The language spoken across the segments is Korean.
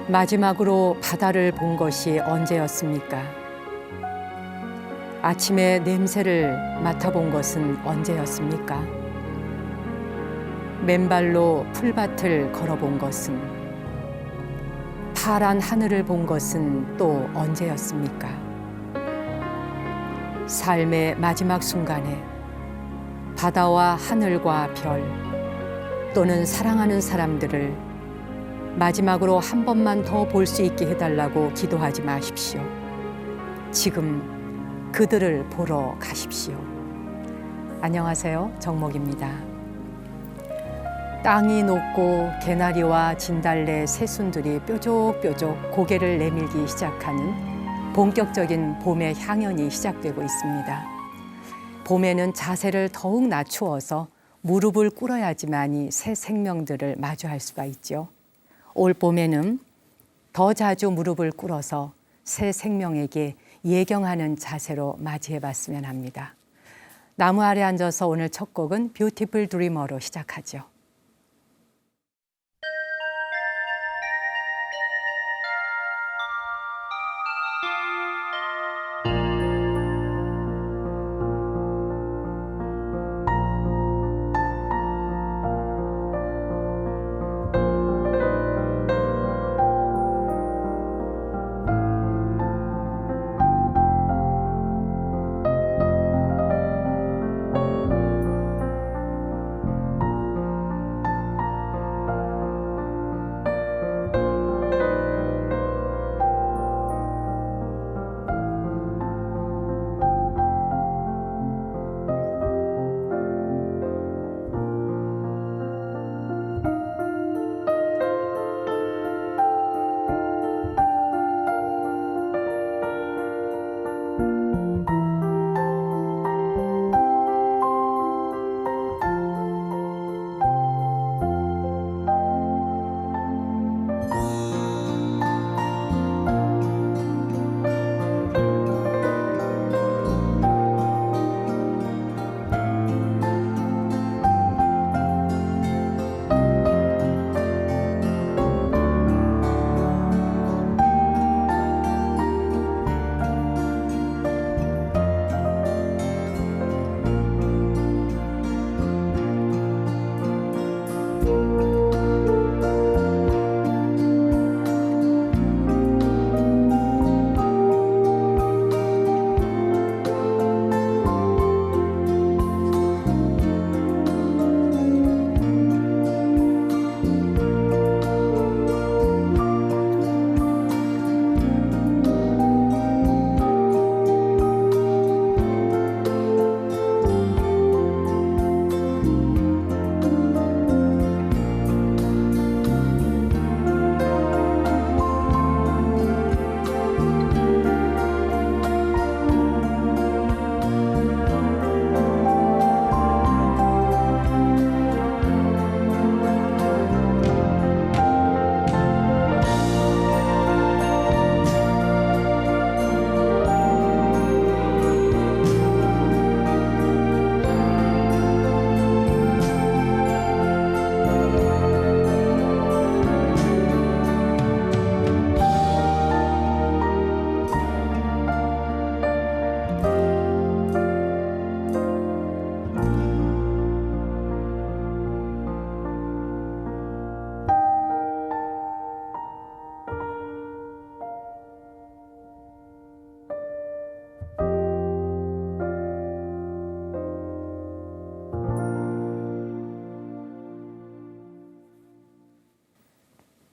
마지막으로 바다를 본 것이 언제였습니까? 아침에 냄새를 맡아본 것은 언제였습니까? 맨발로 풀밭을 걸어본 것은, 파란 하늘을 본 것은 또 언제였습니까? 삶의 마지막 순간에 바다와 하늘과 별 또는 사랑하는 사람들을 마지막으로 한 번만 더 볼 수 있게 해달라고 기도하지 마십시오. 지금 그들을 보러 가십시오. 안녕하세요. 정목입니다. 땅이 녹고 개나리와 진달래 새순들이 뾰족뾰족 고개를 내밀기 시작하는 본격적인 봄의 향연이 시작되고 있습니다. 봄에는 자세를 더욱 낮추어서 무릎을 꿇어야지만이 새 생명들을 마주할 수가 있죠. 올 봄에는 더 자주 무릎을 꿇어서 새 생명에게 예경하는 자세로 맞이해 봤으면 합니다. 나무 아래 앉아서 오늘 첫 곡은 뷰티풀 드리머로 시작하죠.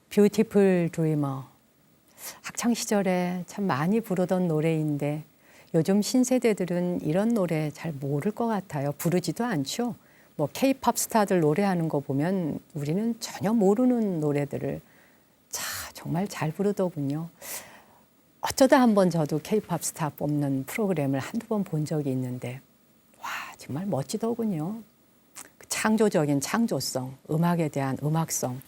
뷰티풀 드리머. 학창 시절에 참 많이 부르던 노래인데 요즘 신세대들은 이런 노래 잘 모를 것 같아요. 부르지도 않죠. 뭐 K-팝 스타들 노래하는 거 보면 우리는 전혀 모르는 노래들을 정말 잘 부르더군요. 어쩌다 한번 저도 K-팝 스타 뽑는 프로그램을 한두 번 본 적이 있는데 와, 정말 멋지더군요. 창조적인 창조성, 음악에 대한 음악성.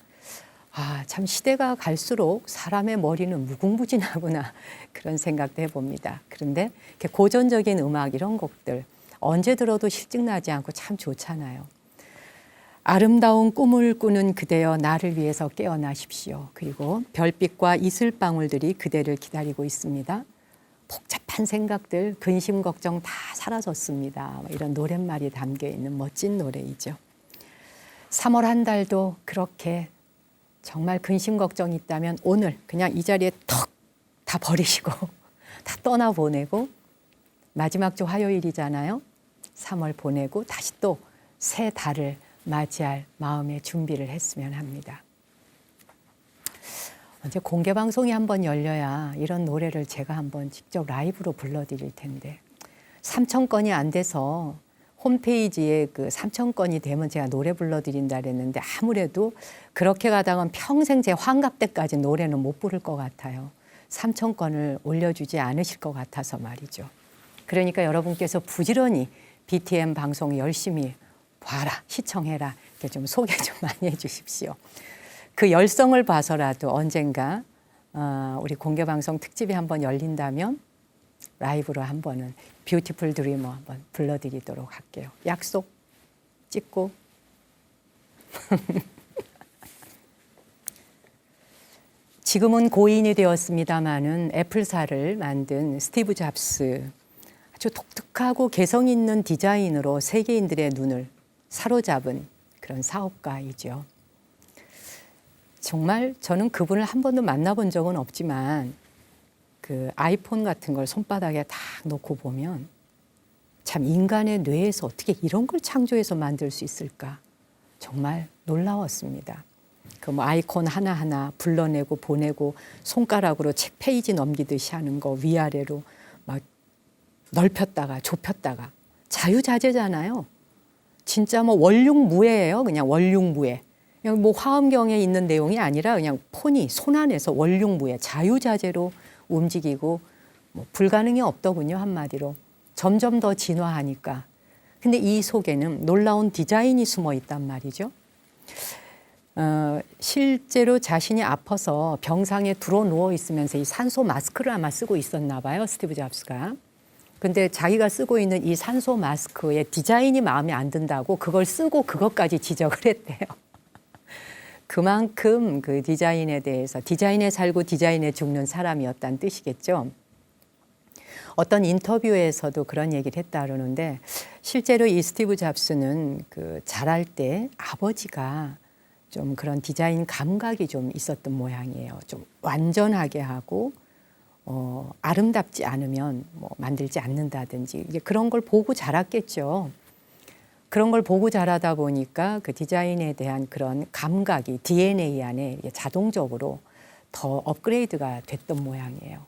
참 시대가 갈수록 사람의 머리는 무궁무진하구나 그런 생각도 해봅니다. 그런데 이렇게 고전적인 음악 이런 곡들 언제 들어도 실증나지 않고 참 좋잖아요. 아름다운 꿈을 꾸는 그대여 나를 위해서 깨어나십시오. 그리고 별빛과 이슬방울들이 그대를 기다리고 있습니다. 복잡한 생각들, 근심, 걱정 다 사라졌습니다. 이런 노랫말이 담겨 있는 멋진 노래이죠. 3월 한 달도 그렇게 정말 근심, 걱정이 있다면 오늘 그냥 이 자리에 턱 다 버리시고 다 떠나보내고 마지막 주 화요일이잖아요. 3월 보내고 다시 또 새 달을 맞이할 마음의 준비를 했으면 합니다. 언제 공개 방송이 한번 열려야 이런 노래를 제가 한번 직접 라이브로 불러드릴 텐데 3천 건이 안 돼서 홈페이지에 그 3천 건이 되면 제가 노래 불러드린다 그랬는데 아무래도 그렇게 가다가는 평생 제 환갑 때까지 노래는 못 부를 것 같아요. 3천 건을 올려주지 않으실 것 같아서 말이죠. 그러니까 여러분께서 부지런히 BTM 방송 열심히 봐라, 시청해라 이렇게 좀 소개 좀 많이 해주십시오. 그 열성을 봐서라도 언젠가 우리 공개방송 특집이 한번 열린다면 라이브로 한 번은 뷰티풀 드리머 한번 불러드리도록 할게요. 약속 찍고 지금은 고인이 되었습니다마는 애플사를 만든 스티브 잡스 아주 독특하고 개성 있는 디자인으로 세계인들의 눈을 사로잡은 그런 사업가이죠. 정말 저는 그분을 한 번도 만나본 적은 없지만 그 아이폰 같은 걸 손바닥에 딱 놓고 보면 참 인간의 뇌에서 어떻게 이런 걸 창조해서 만들 수 있을까 정말 놀라웠습니다. 그 뭐 아이콘 하나하나 불러내고 보내고 손가락으로 책 페이지 넘기듯이 하는 거 위아래로 막 넓혔다가 좁혔다가 자유자재잖아요. 진짜 뭐 원륙무예예요. 그냥 원륙무예. 그냥 뭐 화엄경에 있는 내용이 아니라 그냥 폰이 손 안에서 원륙무예 자유자재로 움직이고 뭐 불가능이 없더군요. 한마디로. 점점 더 진화하니까. 근데 이 속에는 놀라운 디자인이 숨어 있단 말이죠. 실제로 자신이 아파서 병상에 들어 누워 있으면서 이 산소 마스크를 아마 쓰고 있었나 봐요. 스티브 잡스가. 근데 자기가 쓰고 있는 이 산소 마스크의 디자인이 마음에 안 든다고 그걸 쓰고 그것까지 지적을 했대요. 그만큼 그 디자인에 대해서 디자인에 살고 디자인에 죽는 사람이었다는 뜻이겠죠. 어떤 인터뷰에서도 그런 얘기를 했다 그러는데 실제로 이 스티브 잡스는 그 자랄 때 아버지가 좀 그런 디자인 감각이 좀 있었던 모양이에요. 좀 완전하게 하고 아름답지 않으면 뭐 만들지 않는다든지 이제 그런 걸 보고 자랐겠죠. 그런 걸 보고 자라다 보니까 그 디자인에 대한 그런 감각이 DNA 안에 자동적으로 더 업그레이드가 됐던 모양이에요.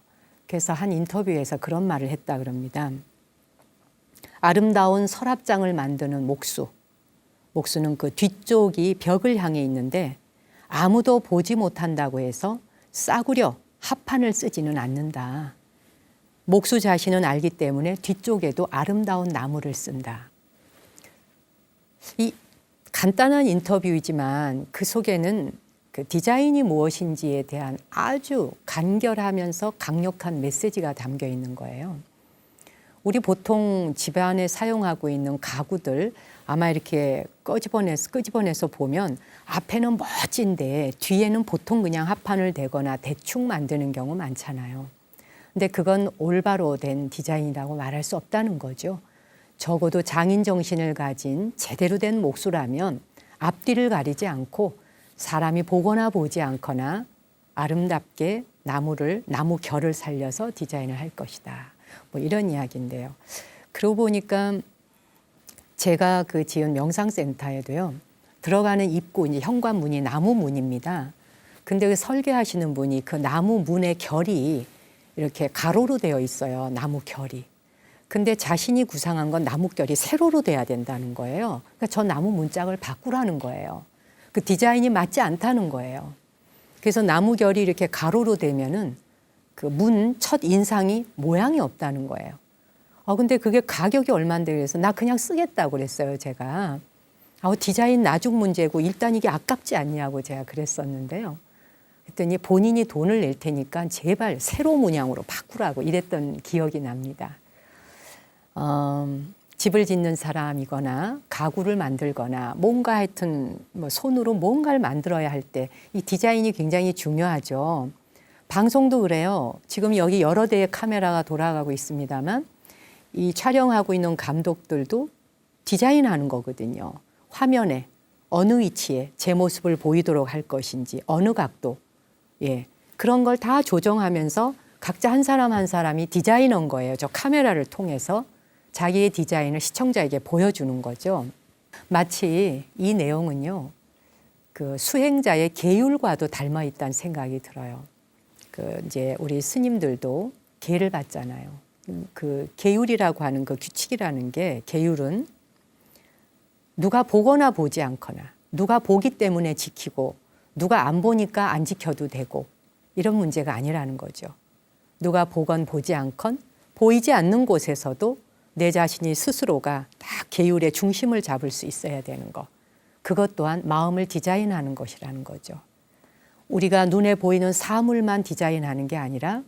그래서 한 인터뷰에서 그런 말을 했다 그럽니다. 아름다운 서랍장을 만드는 목수. 목수는 그 뒤쪽이 벽을 향해 있는데 아무도 보지 못한다고 해서 싸구려 합판을 쓰지는 않는다. 목수 자신은 알기 때문에 뒤쪽에도 아름다운 나무를 쓴다. 이 간단한 인터뷰이지만 그 속에는 그 디자인이 무엇인지에 대한 아주 간결하면서 강력한 메시지가 담겨 있는 거예요. 우리 보통 집안에 사용하고 있는 가구들 아마 이렇게 끄집어내서 보면 앞에는 멋진데 뒤에는 보통 그냥 합판을 대거나 대충 만드는 경우 많잖아요. 근데 그건 올바로 된 디자인이라고 말할 수 없다는 거죠. 적어도 장인 정신을 가진 제대로 된 목수라면 앞뒤를 가리지 않고 사람이 보거나 보지 않거나 아름답게 나무 결을 살려서 디자인을 할 것이다. 뭐 이런 이야기인데요. 그러고 보니까 제가 그 지은 명상센터에도요. 들어가는 입구 이제 현관문이 나무 문입니다. 근데 그 설계하시는 분이 그 나무 문의 결이 이렇게 가로로 되어 있어요. 나무 결이. 근데 자신이 구상한 건 나무 결이 세로로 돼야 된다는 거예요. 그러니까 저 나무 문짝을 바꾸라는 거예요. 그 디자인이 맞지 않다는 거예요. 그래서 나무 결이 이렇게 가로로 되면은 그 문 첫 인상이 모양이 없다는 거예요. 근데 그게 가격이 얼마인데 그래서 나 그냥 쓰겠다고 그랬어요, 제가. 디자인 나중 문제고 일단 이게 아깝지 않냐고 제가 그랬었는데요. 그랬더니 본인이 돈을 낼 테니까 제발 세로 문양으로 바꾸라고 이랬던 기억이 납니다. 집을 짓는 사람이거나 가구를 만들거나 뭔가 하여튼 뭐 손으로 뭔가를 만들어야 할 때 이 디자인이 굉장히 중요하죠. 방송도 그래요. 지금 여기 여러 대의 카메라가 돌아가고 있습니다만 이 촬영하고 있는 감독들도 디자인하는 거거든요. 화면에 어느 위치에 제 모습을 보이도록 할 것인지 어느 각도, 예, 그런 걸 다 조정하면서 각자 한 사람 한 사람이 디자인한 거예요. 저 카메라를 통해서 자기의 디자인을 시청자에게 보여주는 거죠. 마치 이 내용은요, 그 수행자의 계율과도 닮아 있다는 생각이 들어요. 그 이제 우리 스님들도 계를 받잖아요. 그 계율이라고 하는 그 규칙이라는 게, 계율은 누가 보거나 보지 않거나 누가 보기 때문에 지키고 누가 안 보니까 안 지켜도 되고 이런 문제가 아니라는 거죠. 누가 보건 보지 않건 보이지 않는 곳에서도 내 자신이 스스로가 다 계율의 중심을 잡을 수 있어야 되는 것. 그것 또한 마음을 디자인하는 것이라는 거죠. 우리가 눈에 보이는 사물만 디자인하는 게 아니라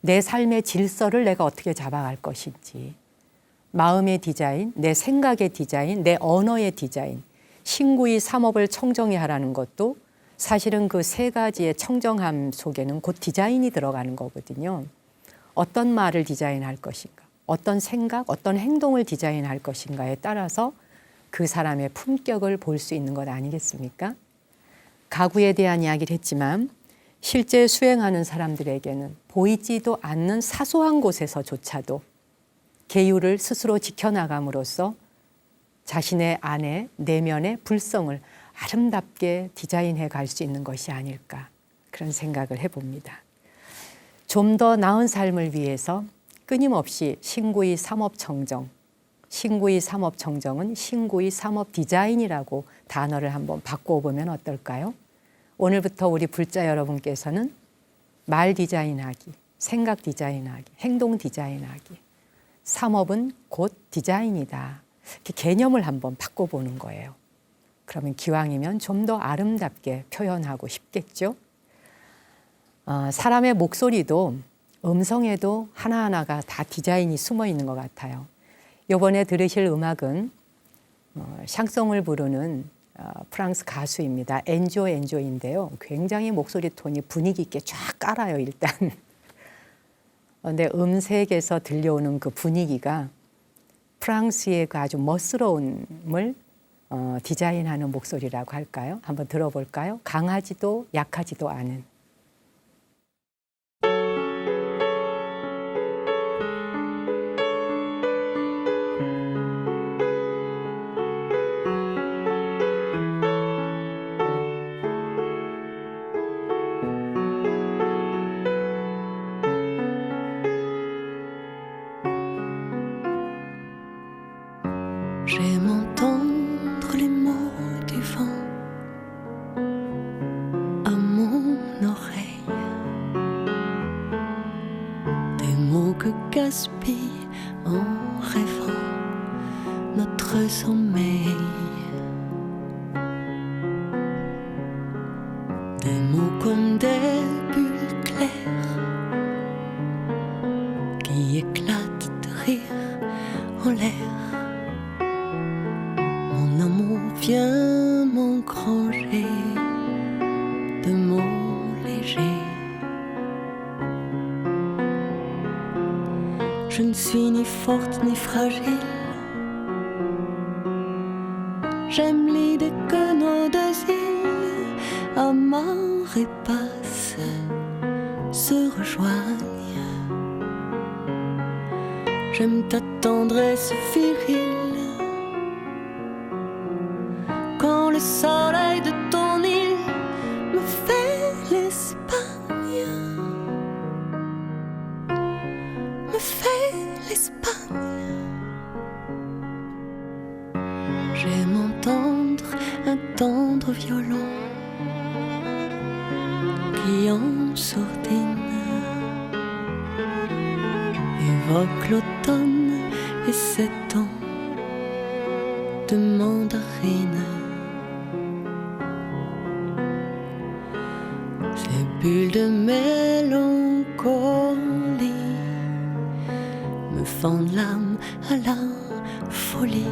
내 삶의 질서를 내가 어떻게 잡아갈 것인지, 마음의 디자인, 내 생각의 디자인, 내 언어의 디자인, 신구이 삼업을 청정히 하라는 것도 사실은 그 세 가지의 청정함 속에는 곧 디자인이 들어가는 거거든요. 어떤 말을 디자인할 것인가, 어떤 생각, 어떤 행동을 디자인할 것인가에 따라서 그 사람의 품격을 볼 수 있는 것 아니겠습니까? 가구에 대한 이야기를 했지만 실제 수행하는 사람들에게는 보이지도 않는 사소한 곳에서조차도 계율을 스스로 지켜나감으로써 자신의 안에, 내면의 불성을 아름답게 디자인해 갈 수 있는 것이 아닐까, 그런 생각을 해봅니다. 좀 더 나은 삶을 위해서 끊임없이 신구이 삼업청정, 신구이 삼업청정은 신구이 삼업 디자인이라고 단어를 한번 바꿔보면 어떨까요? 오늘부터 우리 불자 여러분께서는 말 디자인하기, 생각 디자인하기, 행동 디자인하기, 삼업은 곧 디자인이다. 이렇게 개념을 한번 바꿔보는 거예요. 그러면 기왕이면 좀 더 아름답게 표현하고 싶겠죠? 사람의 목소리도, 음성에도 하나하나가 다 디자인이 숨어 있는 것 같아요. 이번에 들으실 음악은 샹송을 부르는 프랑스 가수입니다. 엔조인데요. 굉장히 목소리 톤이 분위기 있게 쫙 깔아요, 일단. 근데 음색에서 들려오는 그 분위기가 프랑스의 그 아주 멋스러움을 디자인하는 목소리라고 할까요? 한번 들어볼까요? 강하지도 약하지도 않은. J'aime entendre les mots du vent à mon oreille, des mots que gaspille en rêvant notre sommeil, des mots comme des bulles claires qui éclatent de rire en l'air. Mon amour vient m'engranger de mots légers. Je ne suis ni forte ni fragile. J'aime l'idée que nos deux îles, amarres et passes, se rejoignent. J'aime ta tendresse virile. Quand le soleil de ton île me fait l'Espagne, me fait l'Espagne. J'aime entendre un tendre violon qui en sourdine évoque l'automne et ses temps de mandarine. Ces bulles de mélancolie me fendent l'âme à la folie.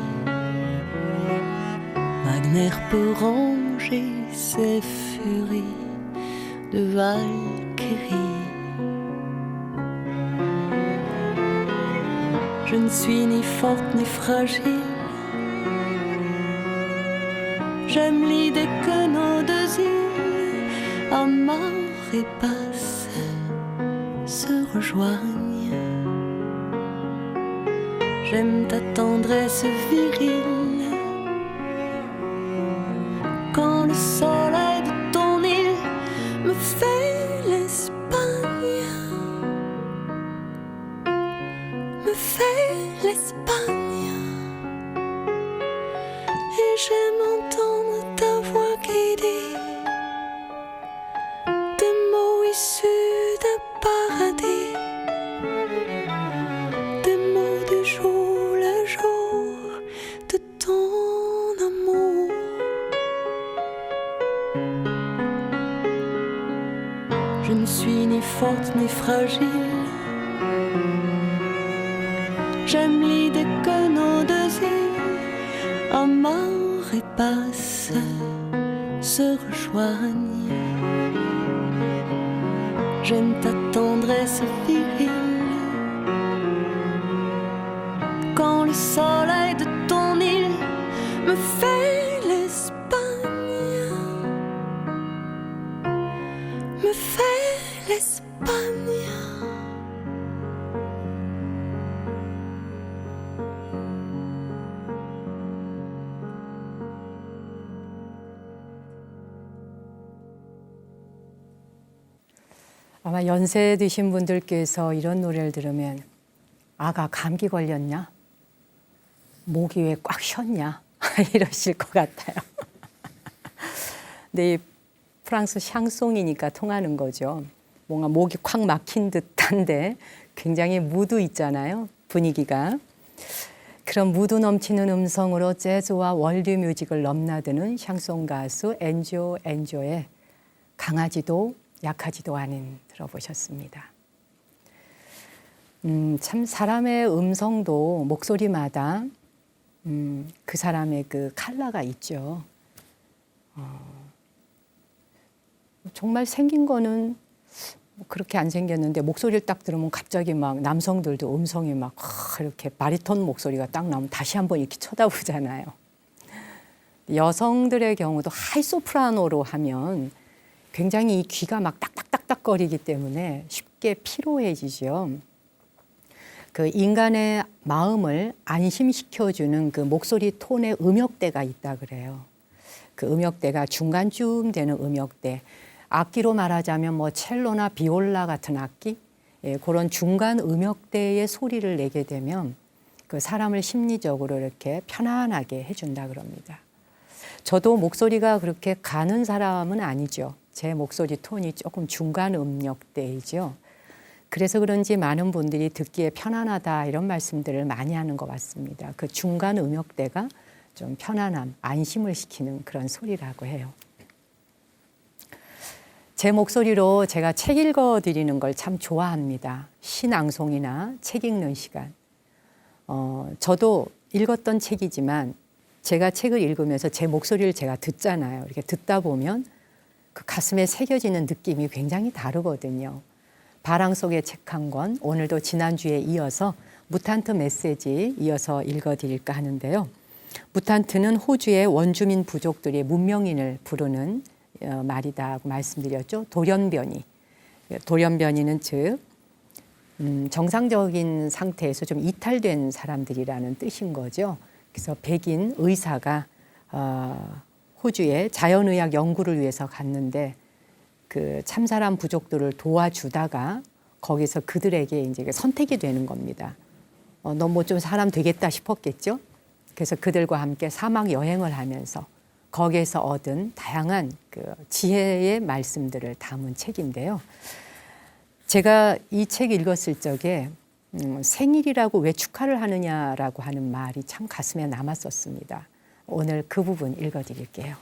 Wagner peut ranger ses furies de Valkyrie. Je ne suis ni forte ni fragile. J'aime l'idée que nos deux îles, amarres et passes, se rejoignent. J'aime ta tendresse virile. Quand le soleil de ton île me fait l'Espagne, me fait l'Espagne. Et j'aime entendre ta voix qui dit des mots issus d'un paradis, des mots du jour le jour de ton amour. Je ne suis ni forte ni fragile. J'aime l'idée que nos deux îles, amarres et passes, se rejoignent. J'aime ta tendresse virile. Quand le soleil de ton île me fait l'Espagne, me fait l'Espagne. 아마 연세 드신 분들께서 이런 노래를 들으면 아가 감기 걸렸냐? 목이 왜 꽉 쉬었냐? 이러실 것 같아요. 근데 이 프랑스 샹송이니까 통하는 거죠. 뭔가 목이 콱 막힌 듯한데 굉장히 무드 있잖아요. 분위기가. 그런 무드 넘치는 음성으로 재즈와 월드 뮤직을 넘나드는 샹송 가수 엔조 엔조의 강하지도 약하지도 않은 들어보셨습니다. 참 사람의 음성도 목소리마다 그 사람의 그 컬러가 있죠. 정말 생긴 거는 그렇게 안 생겼는데 목소리를 딱 들으면 갑자기 막 남성들도 음성이 막 이렇게 바리톤 목소리가 딱 나오면 다시 한번 이렇게 쳐다보잖아요. 여성들의 경우도 하이소프라노로 하면 굉장히 이 귀가 막 딱딱딱딱거리기 때문에 쉽게 피로해지죠. 그 인간의 마음을 안심시켜주는 그 목소리 톤의 음역대가 있다 그래요. 그 음역대가 중간쯤 되는 음역대. 악기로 말하자면 뭐 첼로나 비올라 같은 악기, 그런 중간 음역대의 소리를 내게 되면 그 사람을 심리적으로 이렇게 편안하게 해준다 그럽니다. 저도 목소리가 그렇게 가는 사람은 아니죠. 제 목소리 톤이 조금 중간 음역대이죠. 그래서 그런지 많은 분들이 듣기에 편안하다 이런 말씀들을 많이 하는 것 같습니다. 그 중간 음역대가 좀 편안함, 안심을 시키는 그런 소리라고 해요. 제 목소리로 제가 책 읽어드리는 걸 참 좋아합니다. 시낭송이나 책 읽는 시간. 저도 읽었던 책이지만 제가 책을 읽으면서 제 목소리를 제가 듣잖아요. 이렇게 듣다 보면 그 가슴에 새겨지는 느낌이 굉장히 다르거든요. 바람 속의 책 한 권, 오늘도 지난주에 이어서 무탄트 메시지 이어서 읽어드릴까 하는데요. 무탄트는 호주의 원주민 부족들이 문명인을 부르는 말이다고 말씀드렸죠. 돌연변이. 돌연변이는 즉 정상적인 상태에서 좀 이탈된 사람들이라는 뜻인 거죠. 그래서 백인 의사가 호주에 자연의학 연구를 위해서 갔는데 그 참사람 부족들을 도와주다가 거기서 그들에게 이제 선택이 되는 겁니다. 너 뭐 좀 사람 되겠다 싶었겠죠. 그래서 그들과 함께 사막 여행을 하면서 거기에서 얻은 다양한 그 지혜의 말씀들을 담은 책인데요. 제가 이 책 읽었을 적에 생일이라고 왜 축하를 하느냐라고 하는 말이 참 가슴에 남았었습니다. 오늘 그 부분 읽어드릴게요.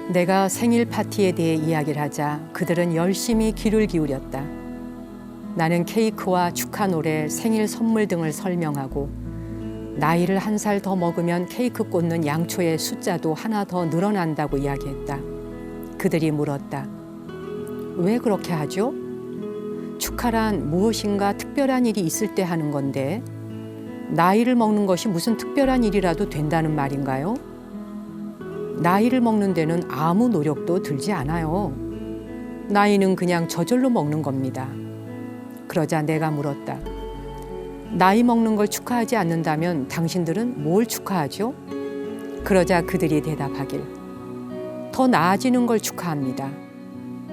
내가 생일 파티에 대해 이야기를 하자 그들은 열심히 귀를 기울였다. 나는 케이크와 축하 노래, 생일 선물 등을 설명하고 나이를 1살 더 먹으면 케이크 꽂는 양초의 숫자도 하나 더 늘어난다고 이야기했다. 그들이 물었다. 왜 그렇게 하죠? 축하란 무엇인가 특별한 일이 있을 때 하는 건데 나이를 먹는 것이 무슨 특별한 일이라도 된다는 말인가요? 나이를 먹는 데는 아무 노력도 들지 않아요. 나이는 그냥 저절로 먹는 겁니다. 그러자 내가 물었다. 나이 먹는 걸 축하하지 않는다면 당신들은 뭘 축하하죠? 그러자 그들이 대답하길. 더 나아지는 걸 축하합니다.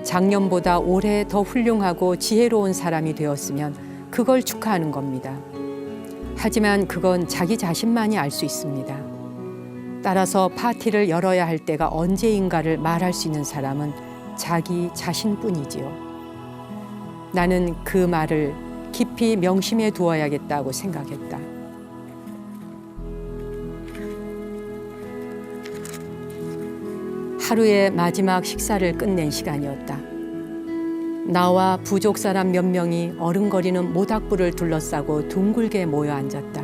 작년보다 올해 더 훌륭하고 지혜로운 사람이 되었으면 그걸 축하하는 겁니다. 하지만 그건 자기 자신만이 알 수 있습니다. 따라서 파티를 열어야 할 때가 언제인가를 말할 수 있는 사람은 자기 자신뿐이지요. 나는 그 말을 깊이 명심해 두어야겠다고 생각했다. 하루의 마지막 식사를 끝낸 시간이었다. 나와 부족 사람 몇 명이 어른거리는 모닥불을 둘러싸고 둥글게 모여 앉았다.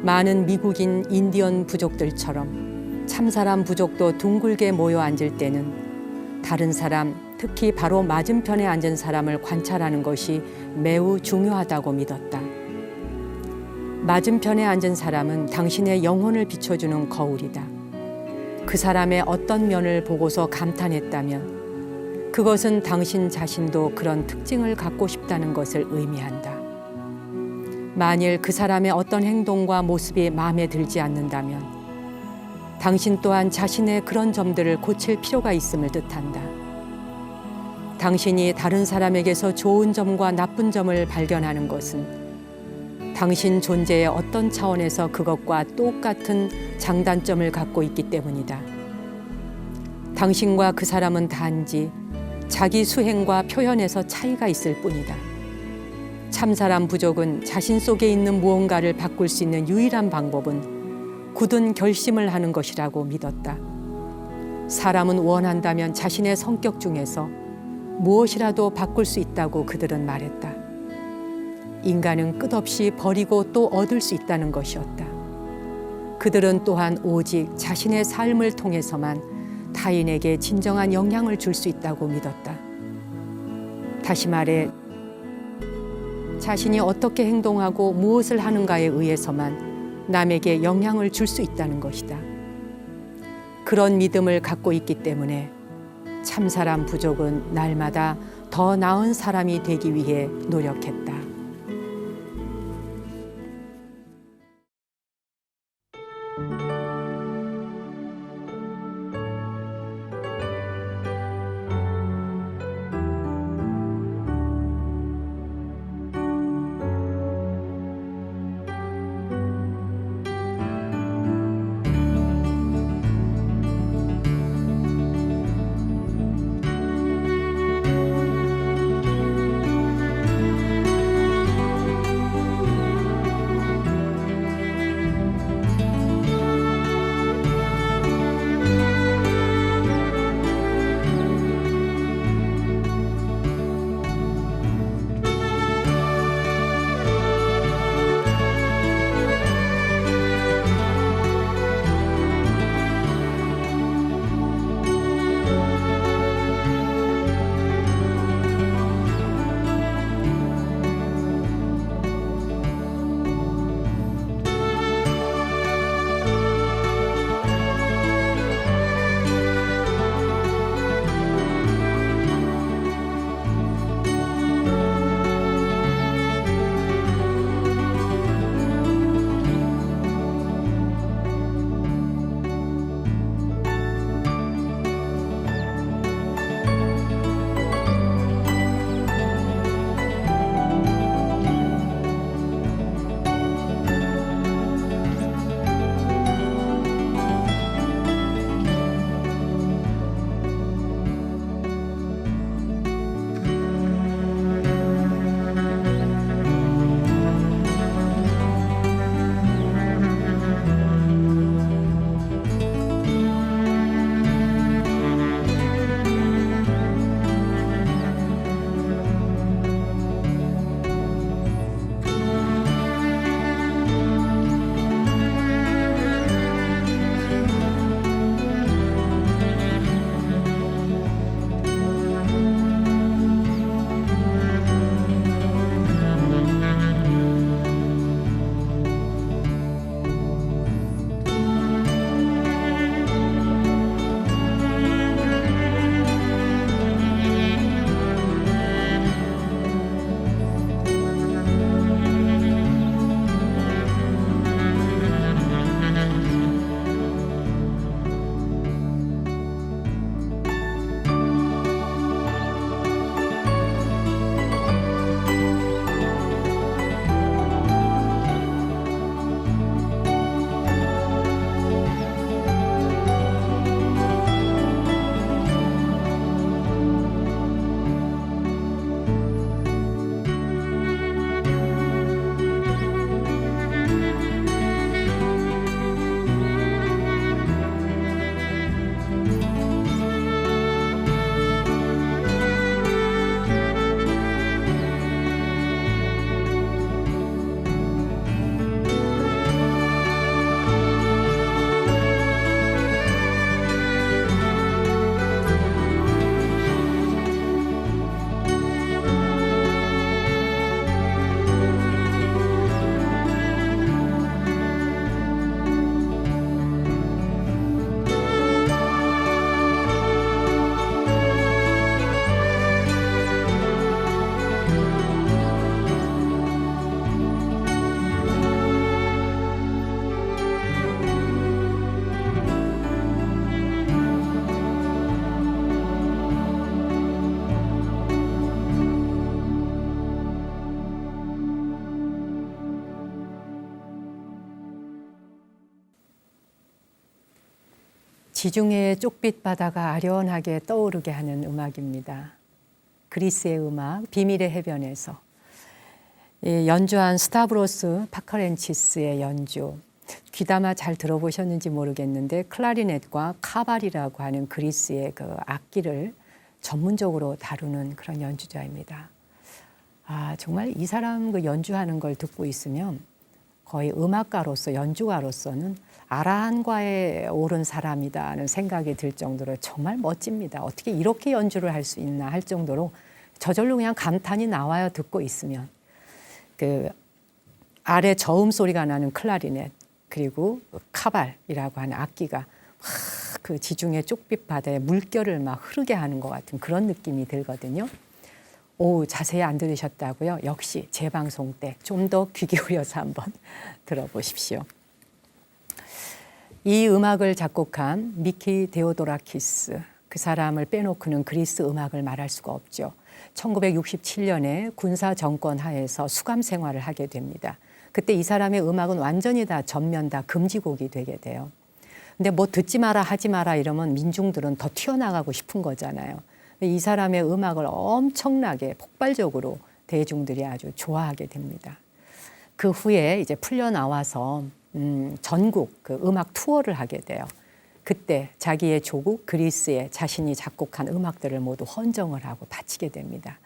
많은 미국인 인디언 부족들처럼 참사람 부족도 둥글게 모여 앉을 때는 다른 사람, 특히 바로 맞은편에 앉은 사람을 관찰하는 것이 매우 중요하다고 믿었다. 맞은편에 앉은 사람은 당신의 영혼을 비춰주는 거울이다. 그 사람의 어떤 면을 보고서 감탄했다면 그것은 당신 자신도 그런 특징을 갖고 싶다는 것을 의미한다. 만일 그 사람의 어떤 행동과 모습이 마음에 들지 않는다면 당신 또한 자신의 그런 점들을 고칠 필요가 있음을 뜻한다. 당신이 다른 사람에게서 좋은 점과 나쁜 점을 발견하는 것은 당신 존재의 어떤 차원에서 그것과 똑같은 장단점을 갖고 있기 때문이다. 당신과 그 사람은 단지 자기 수행과 표현에서 차이가 있을 뿐이다. 참사람 부족은 자신 속에 있는 무언가를 바꿀 수 있는 유일한 방법은 굳은 결심을 하는 것이라고 믿었다. 사람은 원한다면 자신의 성격 중에서 무엇이라도 바꿀 수 있다고 그들은 말했다. 인간은 끝없이 버리고 또 얻을 수 있다는 것이었다. 그들은 또한 오직 자신의 삶을 통해서만 타인에게 진정한 영향을 줄 수 있다고 믿었다. 다시 말해 자신이 어떻게 행동하고 무엇을 하는가에 의해서만 남에게 영향을 줄 수 있다는 것이다. 그런 믿음을 갖고 있기 때문에 참사람 부족은 날마다 더 나은 사람이 되기 위해 노력했다. 지중해의 쪽빛 바다가 아련하게 떠오르게 하는 음악입니다. 그리스의 음악 비밀의 해변에서 연주한 스타브로스 파카렌치스의 연주, 귀담아 잘 들어보셨는지 모르겠는데 클라리넷과 카발이라고 하는 그리스의 그 악기를 전문적으로 다루는 그런 연주자입니다. 정말 이 사람 그 연주하는 걸 듣고 있으면 거의 음악가로서 연주가로서는 아라한과에 오른 사람이다는 생각이 들 정도로 정말 멋집니다. 어떻게 이렇게 연주를 할 수 있나 할 정도로 저절로 그냥 감탄이 나와요. 듣고 있으면. 그 아래 저음 소리가 나는 클라리넷 그리고 카발이라고 하는 악기가 그 지중해 쪽빛 바다에 물결을 막 흐르게 하는 것 같은 그런 느낌이 들거든요. 자세히 안 들으셨다고요? 역시 재방송 때 좀 더 귀 기울여서 한번 들어보십시오. 이 음악을 작곡한 미키 데오도라키스, 그 사람을 빼놓고는 그리스 음악을 말할 수가 없죠. 1967년에 군사 정권 하에서 수감 생활을 하게 됩니다. 그때 이 사람의 음악은 완전히 다 전면 다 금지곡이 되게 돼요. 근데 뭐 듣지 마라 하지 마라 이러면 민중들은 더 튀어나가고 싶은 거잖아요. 이 사람의 음악을 엄청나게 폭발적으로 대중들이 아주 좋아하게 됩니다. 그 후에 이제 풀려 나와서 전국 그 음악 투어를 하게 돼요. 그때 자기의 조국 그리스에 자신이 작곡한 음악들을 모두 헌정을 하고 바치게 됩니다.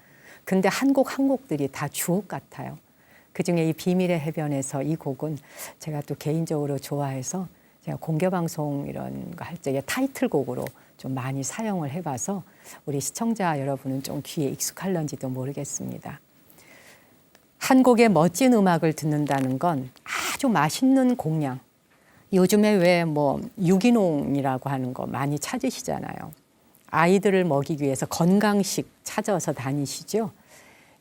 근데 한 곡 한 곡들이 다 주옥 같아요. 그중에 이 비밀의 해변에서 이 곡은 제가 또 개인적으로 좋아해서 제가 공개방송 이런 거 할 적에 타이틀곡으로 좀 많이 사용을 해봐서 우리 시청자 여러분은 좀 귀에 익숙할런지도 모르겠습니다. 한 곡의 멋진 음악을 듣는다는 건 아주 맛있는 공양. 요즘에 왜 뭐 유기농이라고 하는 거 많이 찾으시잖아요. 아이들을 먹이기 위해서 건강식 찾아서 다니시죠.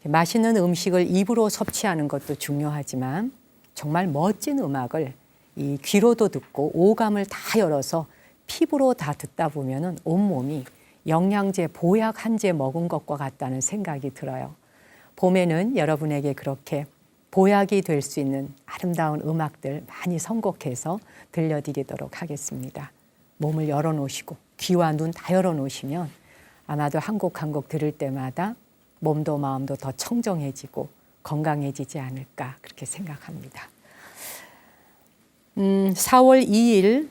맛있는 음식을 입으로 섭취하는 것도 중요하지만 정말 멋진 음악을 이 귀로도 듣고 오감을 다 열어서 피부로 다 듣다 보면은 온몸이 영양제, 보약 한 제 먹은 것과 같다는 생각이 들어요. 봄에는 여러분에게 그렇게 보약이 될 수 있는 아름다운 음악들 많이 선곡해서 들려드리도록 하겠습니다. 몸을 열어놓으시고 귀와 눈 다 열어놓으시면 아마도 한 곡 한 곡 들을 때마다 몸도 마음도 더 청정해지고 건강해지지 않을까 그렇게 생각합니다. 4월 2일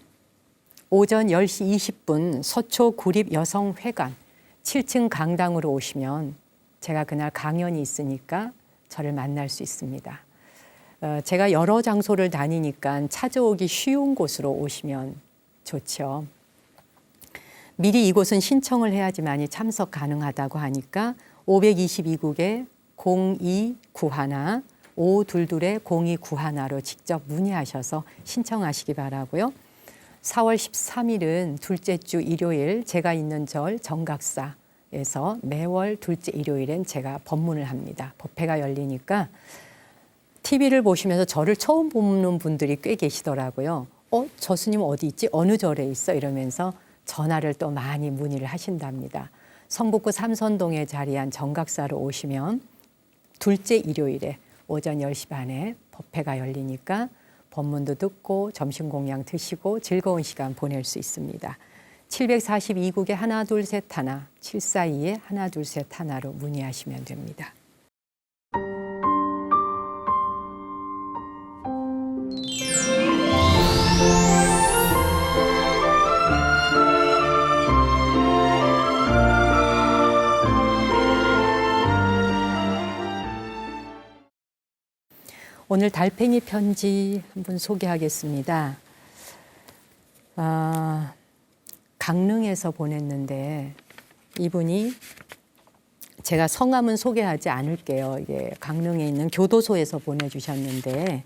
오전 10시 20분 서초 구립여성회관 7층 강당으로 오시면 제가 그날 강연이 있으니까 저를 만날 수 있습니다. 제가 여러 장소를 다니니까 찾아오기 쉬운 곳으로 오시면 좋죠. 미리 이곳은 신청을 해야지만이 참석 가능하다고 하니까 522국에 0291 522-0291로 직접 문의하셔서 신청하시기 바라고요. 4월 13일은 둘째 주 일요일 제가 있는 절 정각사에서 매월 둘째 일요일엔 제가 법문을 합니다. 법회가 열리니까 TV를 보시면서 저를 처음 보는 분들이 꽤 계시더라고요. 저 스님 어디 있지? 어느 절에 있어? 이러면서 전화를 또 많이 문의를 하신답니다. 성북구 삼선동에 자리한 정각사로 오시면 둘째 일요일에 오전 10시 반에 법회가 열리니까 법문도 듣고 점심 공양 드시고 즐거운 시간 보낼 수 있습니다. 742국에 하나 둘 셋 하나 742에 하나 둘 셋 하나로 문의하시면 됩니다. 오늘 달팽이 편지 한번 소개하겠습니다. 강릉에서 보냈는데 이분이 제가 성함은 소개하지 않을게요. 이게 강릉에 있는 교도소에서 보내주셨는데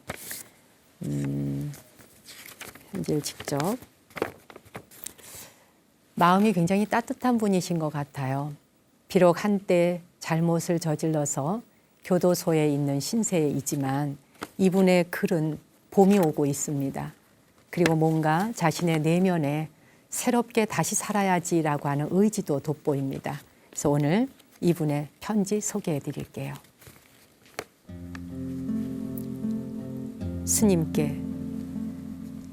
편지를 직접 마음이 굉장히 따뜻한 분이신 것 같아요. 비록 한때 잘못을 저질러서 교도소에 있는 신세이지만 이분의 글은 봄이 오고 있습니다. 그리고 뭔가 자신의 내면에 새롭게 다시 살아야지라고 하는 의지도 돋보입니다. 그래서 오늘 이분의 편지 소개해 드릴게요. 스님께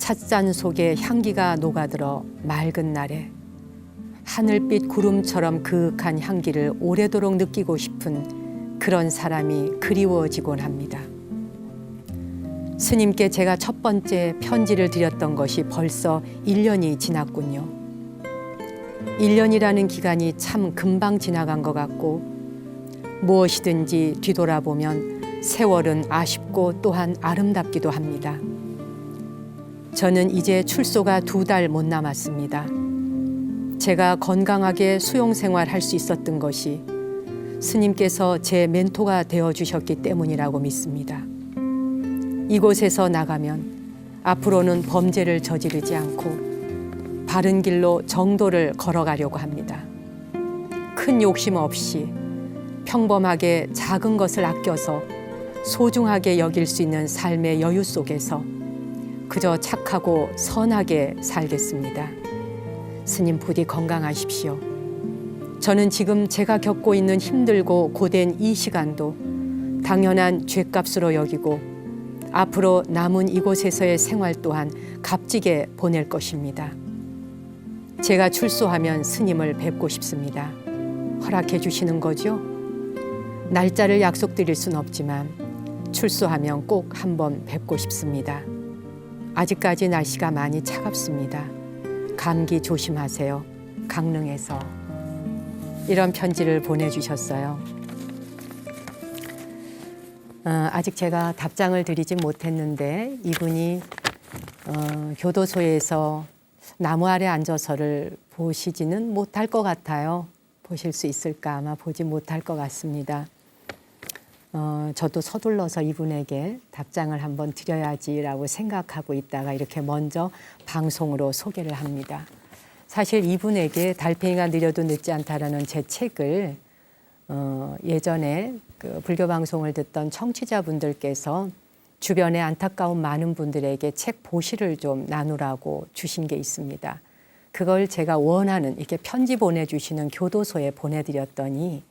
찻잔 속에 향기가 녹아들어 맑은 날에 하늘빛 구름처럼 그윽한 향기를 오래도록 느끼고 싶은 그런 사람이 그리워지곤 합니다. 스님께 제가 첫 번째 편지를 드렸던 것이 벌써 1년이 지났군요. 1년이라는 기간이 참 금방 지나간 것 같고 무엇이든지 뒤돌아보면 세월은 아쉽고 또한 아름답기도 합니다. 저는 이제 출소가 2달 못 남았습니다. 제가 건강하게 수용생활 할 수 있었던 것이 스님께서 제 멘토가 되어주셨기 때문이라고 믿습니다. 이곳에서 나가면 앞으로는 범죄를 저지르지 않고 바른 길로 정도를 걸어가려고 합니다. 큰 욕심 없이 평범하게 작은 것을 아껴서 소중하게 여길 수 있는 삶의 여유 속에서 그저 착하고 선하게 살겠습니다. 스님 부디 건강하십시오. 저는 지금 제가 겪고 있는 힘들고 고된 이 시간도 당연한 죗값으로 여기고 앞으로 남은 이곳에서의 생활 또한 값지게 보낼 것입니다. 제가 출소하면 스님을 뵙고 싶습니다. 허락해 주시는 거죠? 날짜를 약속드릴 순 없지만 출소하면 꼭 한번 뵙고 싶습니다. 아직까지 날씨가 많이 차갑습니다. 감기 조심하세요. 강릉에서. 이런 편지를 보내주셨어요. 아직 제가 답장을 드리진 못했는데 이분이 교도소에서 나무 아래 앉아서를 보시지는 못할 것 같아요. 보실 수 있을까? 아마 보지 못할 것 같습니다. 저도 서둘러서 이분에게 답장을 한번 드려야지라고 생각하고 있다가 이렇게 먼저 방송으로 소개를 합니다. 사실 이분에게 달팽이가 느려도 늦지 않다라는 제 책을 예전에 그 불교 방송을 듣던 청취자분들께서 주변에 안타까운 많은 분들에게 책 보시를 좀 나누라고 주신 게 있습니다. 그걸 제가 원하는 이렇게 편지 보내주시는 교도소에 보내드렸더니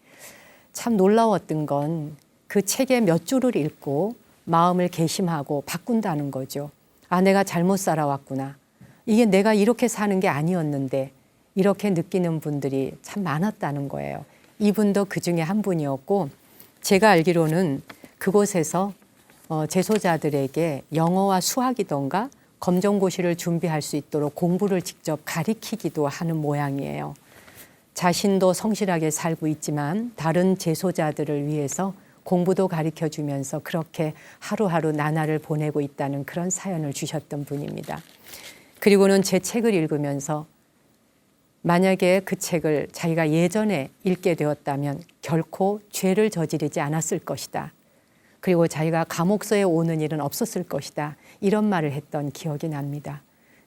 참 놀라웠던 건 그 책의 몇 줄을 읽고 마음을 개심하고 바꾼다는 거죠. 아, 내가 잘못 살아왔구나. 이게 내가 이렇게 사는 게 아니었는데 이렇게 느끼는 분들이 참 많았다는 거예요. 이분도 그 중에 한 분이었고 제가 알기로는 그곳에서 재소자들에게 영어와 수학이던가 검정고시를 준비할 수 있도록 공부를 직접 가리키기도 하는 모양이에요. 자신도 성실하게 살고 있지만 다른 재소자들을 위해서 공부도 가르쳐주면서 그렇게 하루하루 나날을 보내고 있다는 그런 사연을 주셨던 분입니다. 그리고는 제 책을 읽으면서 만약에 그 책을 자기가 예전에 읽게 되었다면 결코 죄를 저지르지 않았을 것이다. 그리고 자기가 감옥서에 오는 일은 없었을 것이다. 이런 말을 했던 기억이 납니다.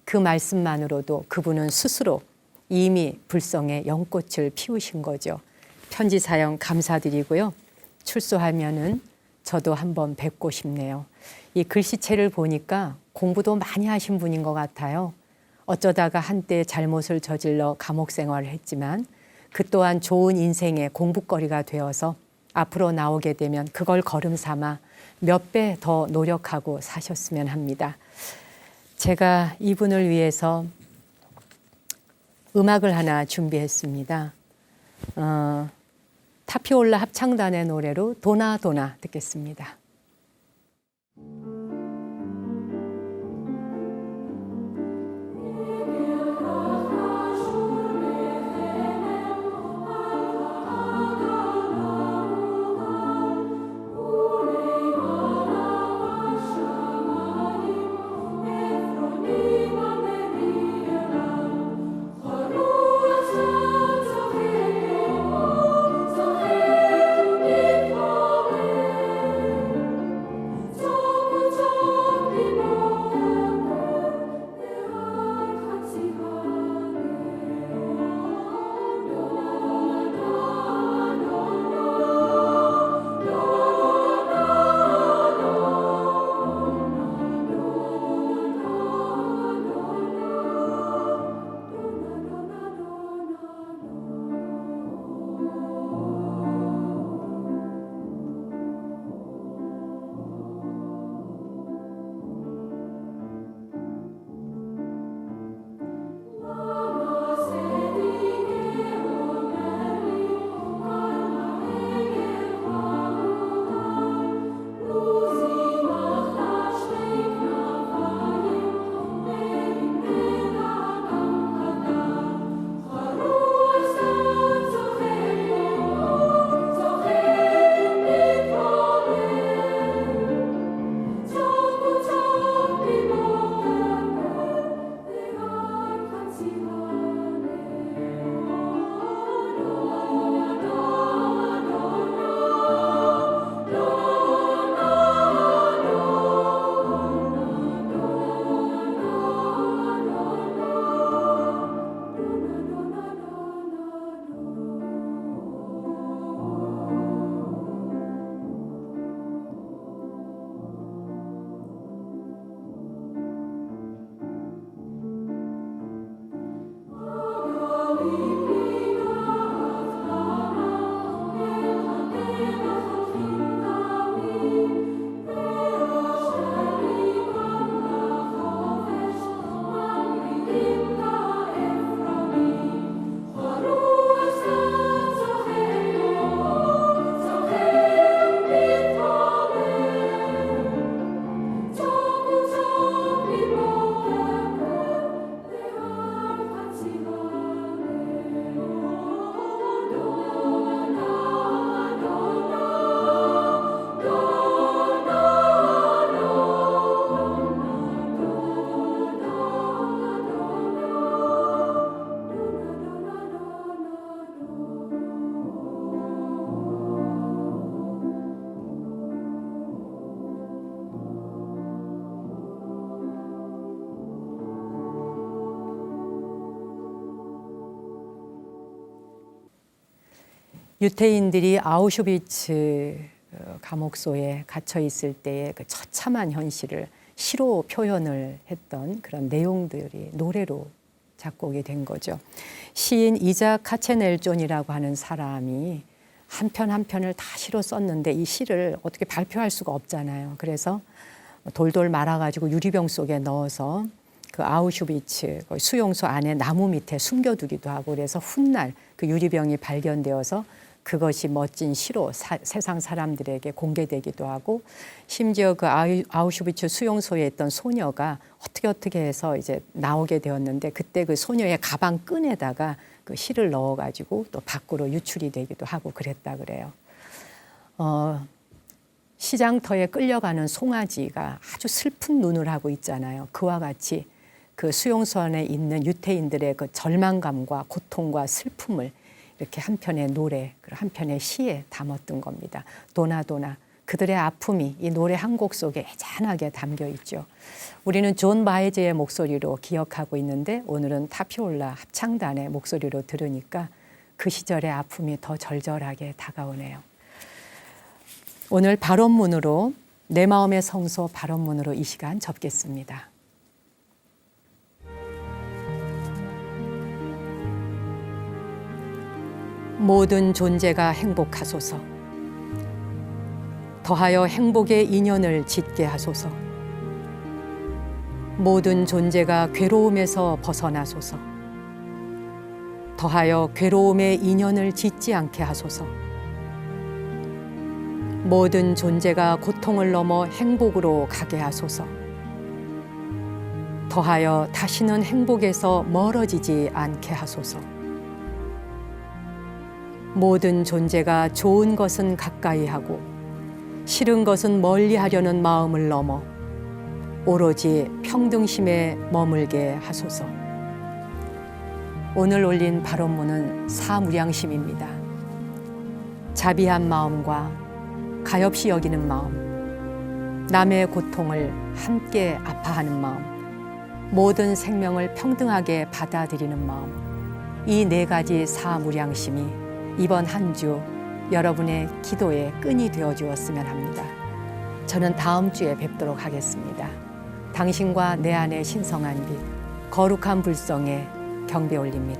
그 말씀만으로도 그분은 스스로 이미 불성의 연꽃을 피우신 거죠. 편지 사연 감사드리고요. 출소하면은 저도 한번 뵙고 싶네요. 이 글씨체를 보니까 공부도 많이 하신 분인 것 같아요. 어쩌다가 한때 잘못을 저질러 감옥 생활을 했지만 그 또한 좋은 인생의 공부거리가 되어서 앞으로 나오게 되면 그걸 걸음 삼아 몇 배 더 노력하고 사셨으면 합니다. 제가 이분을 위해서 음악을 하나 준비했습니다. 타피올라 합창단의 노래로 도나 도나 듣겠습니다. 유태인들이 아우슈비츠 감옥소에 갇혀 있을 때의 그 처참한 현실을 시로 표현을 했던 그런 내용들이 노래로 작곡이 된 거죠. 시인 이작 카체넬존이라고 하는 사람이 한 편 한 편을 다 시로 썼는데 이 시를 어떻게 발표할 수가 없잖아요. 그래서 돌돌 말아가지고 유리병 속에 넣어서 그 아우슈비츠 수용소 안에 나무 밑에 숨겨두기도 하고, 그래서 훗날 그 유리병이 발견되어서 그것이 멋진 시로 세상 사람들에게 공개되기도 하고, 심지어 그 아우슈비츠 수용소에 있던 소녀가 어떻게 해서 이제 나오게 되었는데, 그때 그 소녀의 가방 끈에다가 그 시를 넣어가지고 또 밖으로 유출이 되기도 하고 그랬다 그래요. 시장터에 끌려가는 송아지가 아주 슬픈 눈을 하고 있잖아요. 그와 같이 그 수용소 안에 있는 유태인들의 그 절망감과 고통과 슬픔을 이렇게 한 편의 노래, 한 편의 시에 담았던 겁니다. 도나도나, 그들의 아픔이 이 노래 한 곡 속에 애잔하게 담겨 있죠. 우리는 존 바에즈의 목소리로 기억하고 있는데, 오늘은 타피올라 합창단의 목소리로 들으니까 그 시절의 아픔이 더 절절하게 다가오네요. 오늘 발언문으로, 내 마음의 성소 발언문으로 이 시간 접겠습니다. 모든 존재가 행복하소서. 더하여 행복의 인연을 짓게 하소서. 모든 존재가 괴로움에서 벗어나소서. 더하여 괴로움의 인연을 짓지 않게 하소서. 모든 존재가 고통을 넘어 행복으로 가게 하소서. 더하여 다시는 행복에서 멀어지지 않게 하소서. 모든 존재가 좋은 것은 가까이 하고 싫은 것은 멀리 하려는 마음을 넘어 오로지 평등심에 머물게 하소서. 오늘 올린 발언문은 사무량심입니다. 자비한 마음과 가엾이 여기는 마음, 남의 고통을 함께 아파하는 마음, 모든 생명을 평등하게 받아들이는 마음, 이 네 가지 사무량심이 이번 한 주 여러분의 기도의 끈이 되어 주었으면 합니다. 저는 다음 주에 뵙도록 하겠습니다. 당신과 내 안의 신성한 빛, 거룩한 불성에 경배 올립니다.